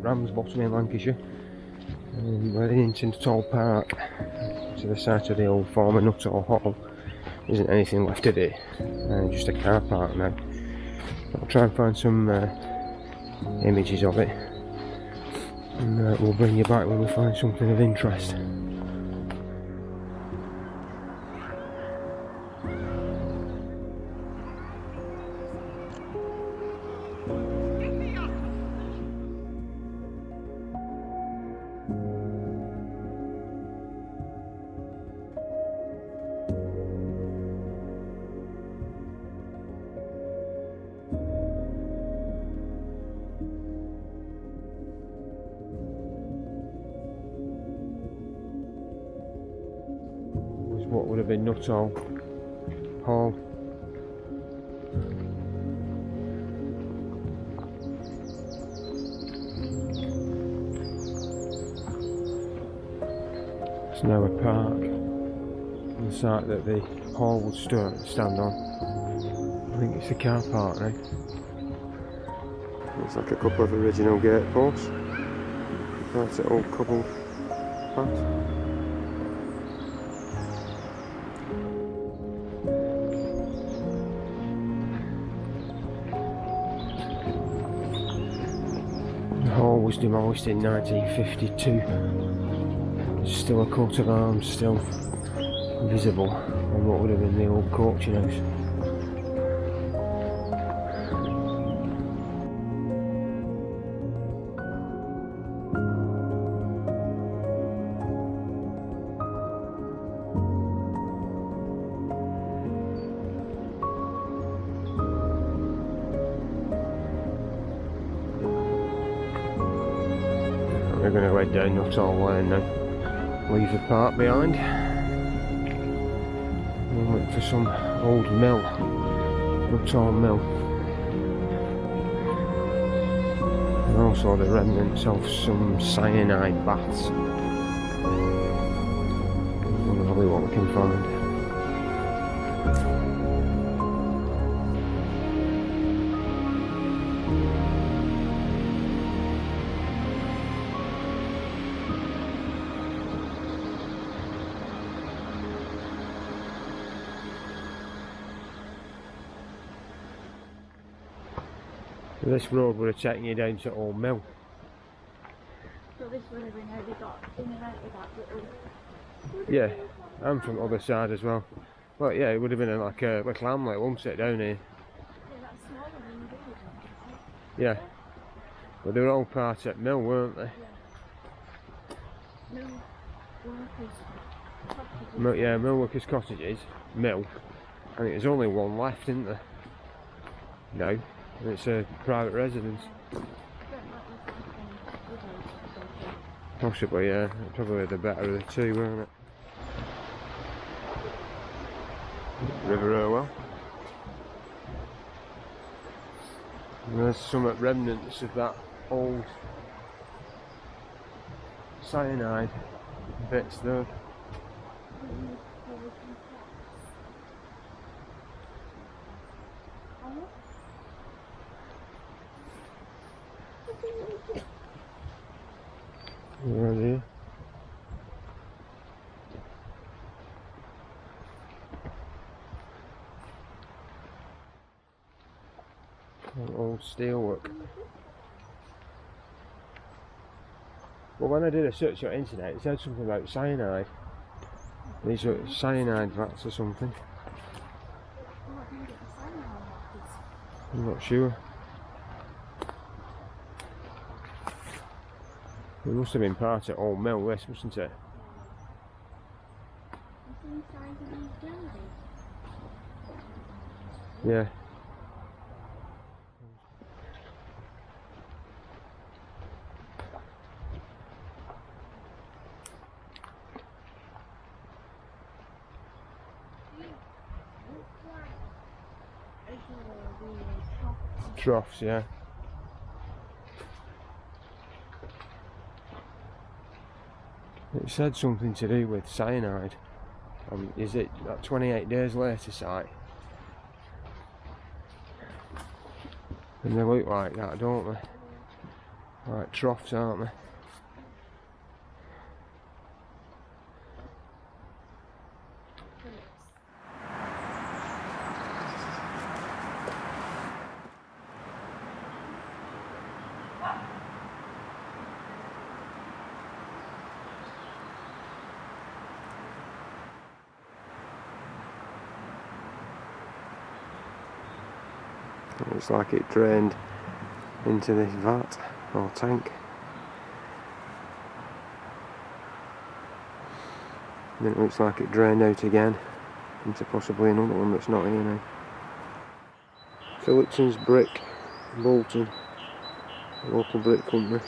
Ramsbottom in Lancashire, and we're into Nuttall Park, to the site of the old former Nuttall Hall. There isn't anything left of it, just a car park now. I'll try and find some images of it, and we'll bring you back when we find something of interest. What would have been Nuttall Hall. It's now a park on the site that the hall would stand on. I think it's a car park now. Looks like a couple of original gate posts. That's an old cobbled path. The hall was demolished in 1952. There's still a coat of arms still visible on what would have been the old coaching house. We're going to head down Nuttall Lane now, leave the park behind, and look for some old mill, Nuttall Mill, and also the remnants of some cyanide baths. We'll have a look what we can find. This road would have taken you down to Old Mill. So this would have been how they got in and out of that little... Yeah, and from the other side as well. Well, yeah, it would have been like a little hamlet, wouldn't it, down here? Yeah, that's smaller than the village, Yeah, but they were all part at Mill, weren't they? Yeah. Mill workers' cottages. Yeah, Mill workers' cottages, Mill, and there's only one left, isn't there? No. It's a private residence. Possibly, yeah. Probably the better of the two, weren't it? River Irwell. And there's some remnants of that old cyanide bits there. Right here. Old steelwork. Well, when I did a search on the internet, it said something about cyanide. These are cyanide vats or something. I'm not sure. It must have been part of Old Mill, this, mustn't it? Yeah. Troughs, yeah. It said something to do with cyanide. Is it that 28 days later site? And they look like that, don't they? Like troughs, aren't they? Looks like it drained into this vat or tank. And then it looks like it drained out again into possibly another one that's not here now. Phillipson's Brick, Bolton, local brick company.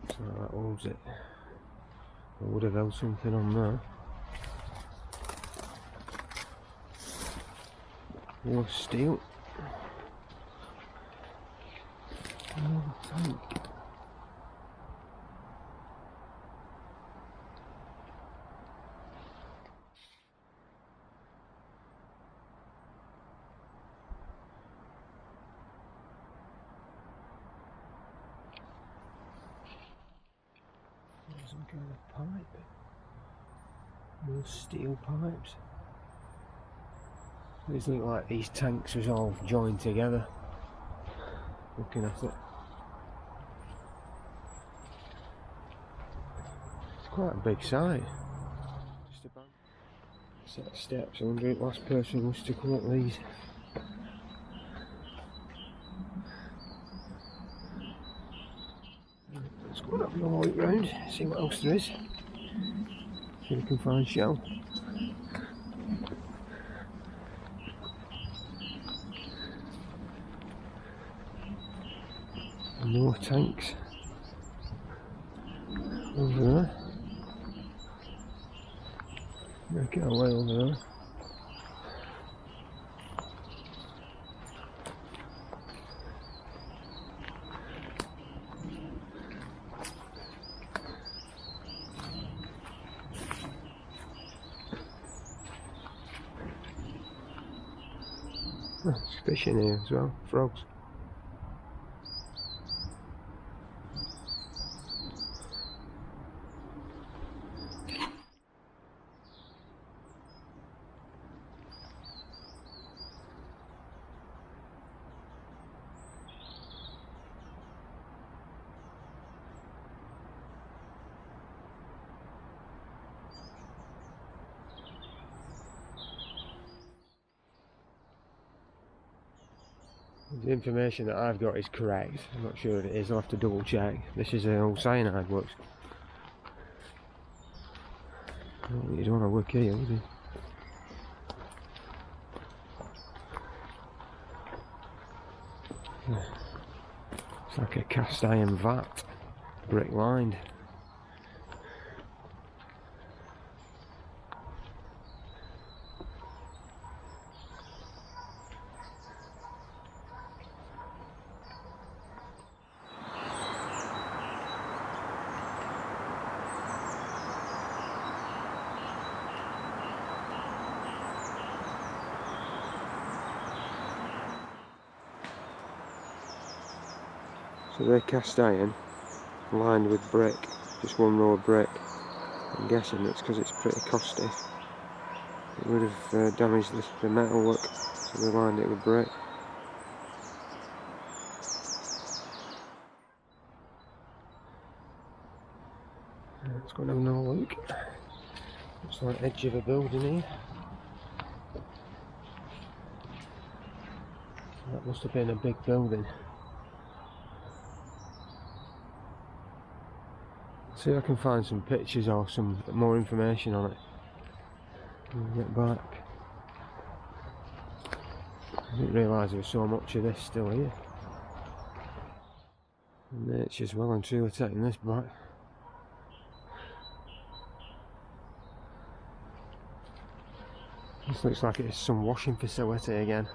So that holds it. I would have held something on there. More steel. Another tank. Some kind of pipe. More steel pipes. These look like these tanks was all joined together. Looking at it. It's quite a big site. Just about a set of steps. I wonder if the last person was to come up these. Let's go and have a look round, see what else there is. See if we can find shell. More tanks over there. Make our way over there. Oh, there's fish in here as well, frogs. The information that I've got is correct. I'm not sure if it is, I'll have to double check. This is old cyanide works. Oh, you don't want to work here, would you? It's like a cast iron vat, brick lined. So they're cast iron, lined with brick, just one row of brick. I'm guessing it's because it's pretty costly. It would have damaged the metalwork, so they lined it with brick. Let's go and have another look. Looks like edge of a building here. That must have been a big building. See if I can find some pictures or some more information on it. We'll get back. I didn't realise there was so much of this still here. Nature's well and truly taking this back. This looks like it's some washing facility again.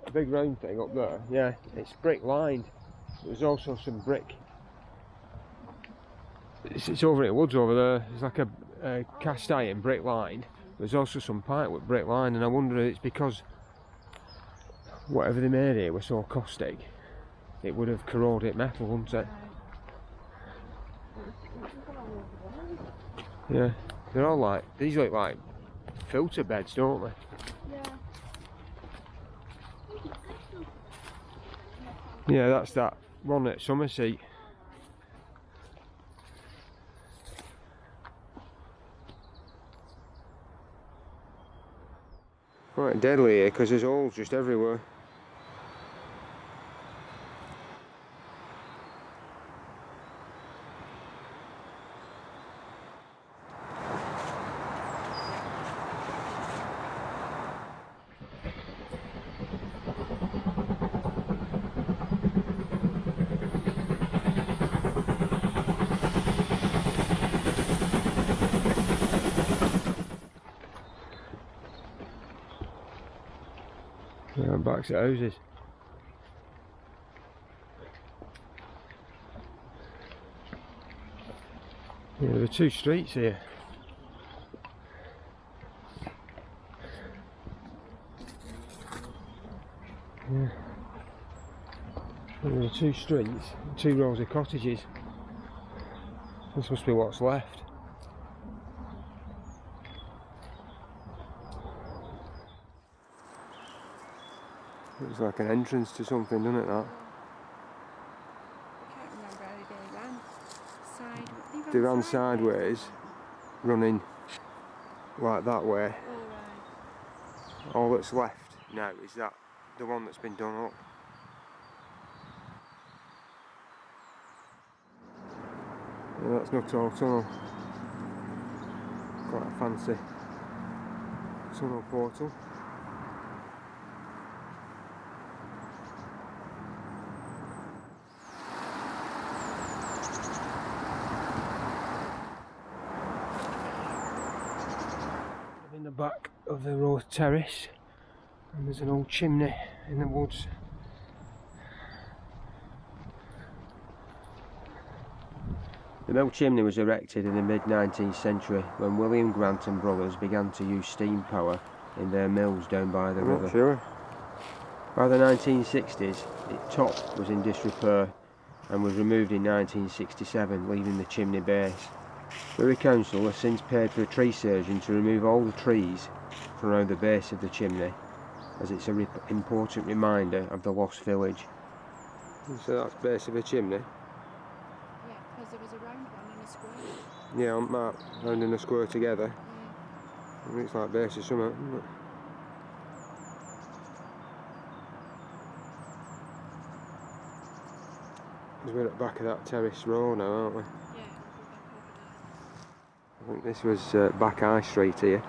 A big round thing up there, yeah, it's brick lined. There's also some brick. It's over in the woods over there. It's like a cast iron brick lined. There's also some pipe with brick lined, and I wonder if it's because whatever they made here was so caustic, it would have corroded metal, wouldn't it? Yeah, they're all like, these look like filter beds, don't they? Yeah, that's that one at Summerseat. Quite deadly here because there's holes just everywhere. Yeah, backs of houses. Yeah, there are two streets here. Yeah. There are two streets, 2 rows of cottages. This must be what's left. Looks like an entrance to something, doesn't it, that? I can't remember how they ran. They ran sideways, running like that way. Right. All that's left now is that, the one that's been done up. Yeah, that's Nuttall Tunnel. Quite a fancy tunnel portal. In the back of the road terrace, and there's an old chimney in the woods. The mill chimney was erected in the mid-19th century when William Grant and Brothers began to use steam power in their mills down by the river. Sure. By the 1960s, its top was in disrepair and was removed in 1967, leaving the chimney base. Bury Council has since paid for a tree surgeon to remove all the trees from around the base of the chimney, as it's an important reminder of the lost village. So that's the base of a chimney? Yeah, because there was a round one and a square. Yeah, on that, round in a square together. Yeah. It looks like base of something, doesn't it? Because we're at the back of that terrace row now, aren't we? Yeah, we'll go back over I think this was back High Street here.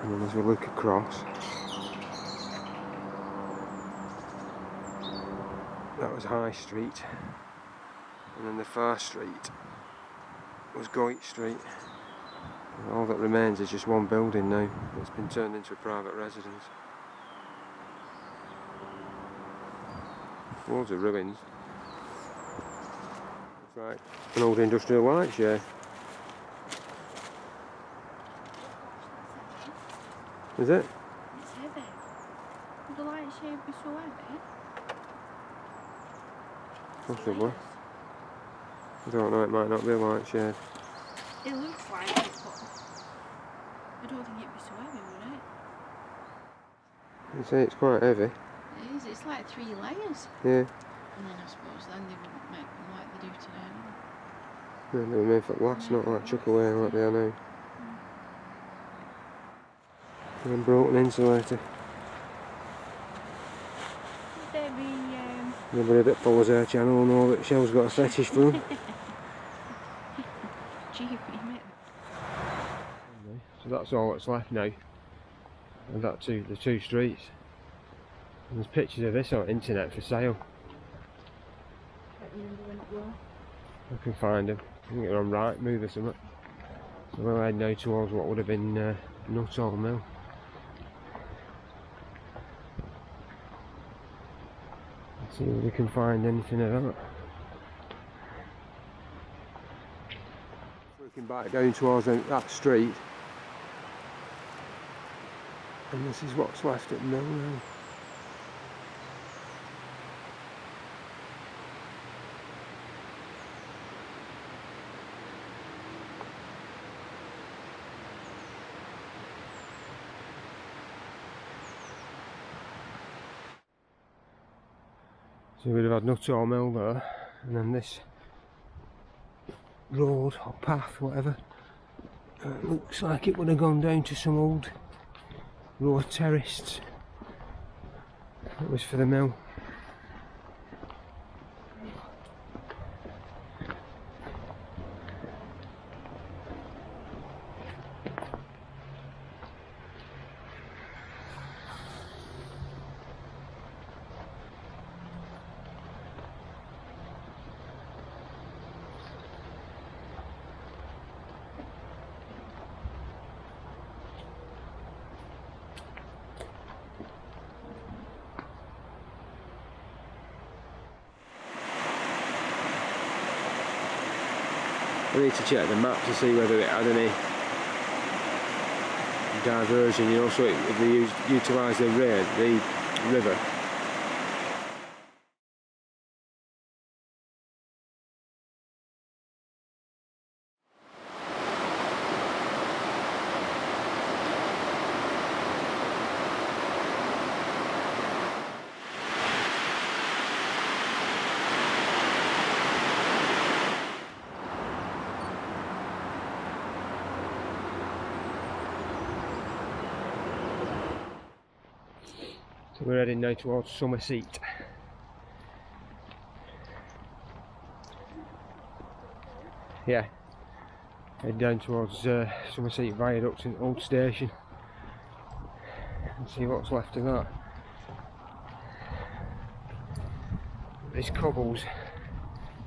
And then as we look across, that was High Street. And then the far street was Goyt Street. And all that remains is just one building now. It's been turned into a private residence. Loads of ruins. It's like an old industrial light shade. Is it? It's heavy. Would the light shade be so heavy? Possibly. I don't know, it might not be a light shade. It looks like it, but I don't think it'd be so heavy, would it? You say it's quite heavy. It is, it's like 3 layers. Yeah. And then I suppose then they wouldn't make them like they do today. Yeah, they were made for glass, not like chuck away like they are now. And broken insulator. Anybody that follows our channel will know that Shell's got a fetish for them. So that's all that's left now. And the 2 streets. And there's pictures of this on the internet for sale. remember when it was. I can find them. I think they're on right move or something. So we're heading now towards what would have been Nuttall Mill. Let's see if we can find anything of that. Looking back down towards that street, and this is what's left at the mill now. So we'd have had Nuttall Mill there, and then this road or path, whatever, looks like it would have gone down to some old row of terraces. That was for the mill. I need to check the map to see whether it had any diversion, you know, so if they utilised the river. So we're heading now towards Summerseat. Yeah, head down towards Summerseat Viaduct and Old Station and see what's left of that. These cobbles,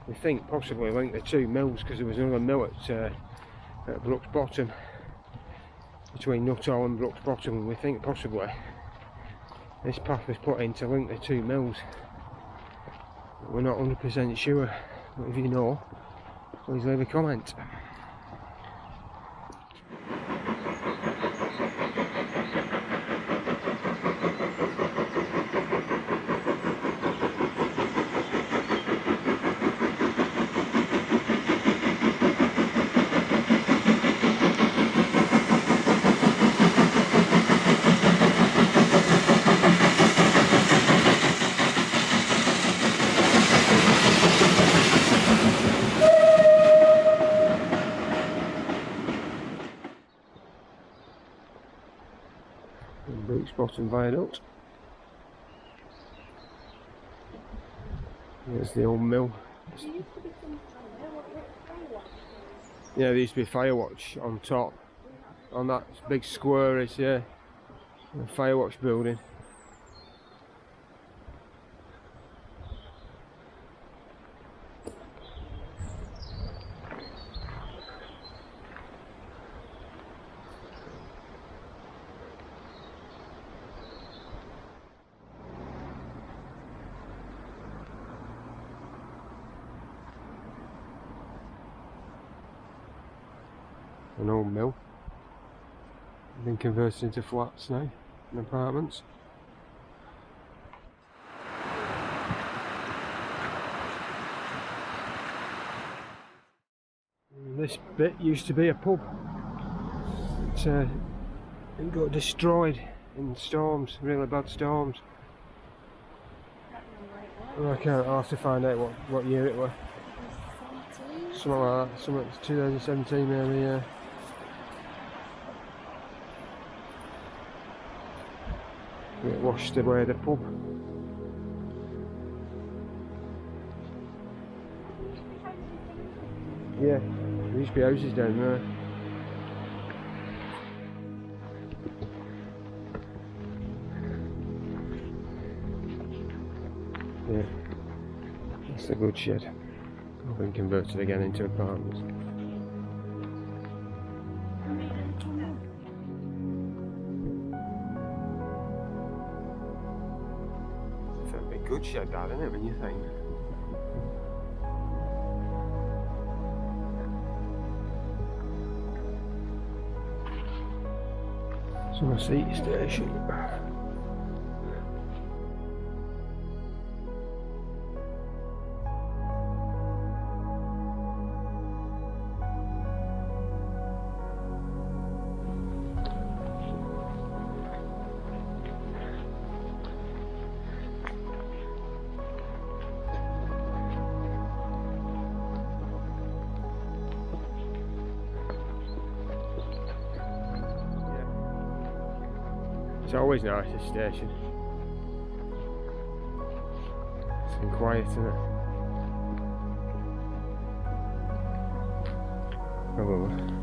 we think possibly link the two mills, because there was another mill at Brooks Bottom, between Nuttall and Brooks Bottom, and we think possibly this path was put in to link the two mills. We're not 100% sure, but if you know, please leave a comment. Brooks Bottom Viaduct. There's the old mill. Yeah, there used to be Firewatch on top. On that big square is the Firewatch building. An old mill, been converted into flats now and apartments. This bit used to be a pub. It got destroyed in storms, really bad storms. I can't. I'll have to find out what year it was. Something like that. Something 2017 maybe. Yeah. It washed away the pub. Yeah, there used to be houses down there. Yeah, that's It's a good shed. Been converted again into apartments. It's a big good shed, that, isn't it, when you think? Summerseat station. It's always nice, this station. It's been quiet, isn't it? Oh well.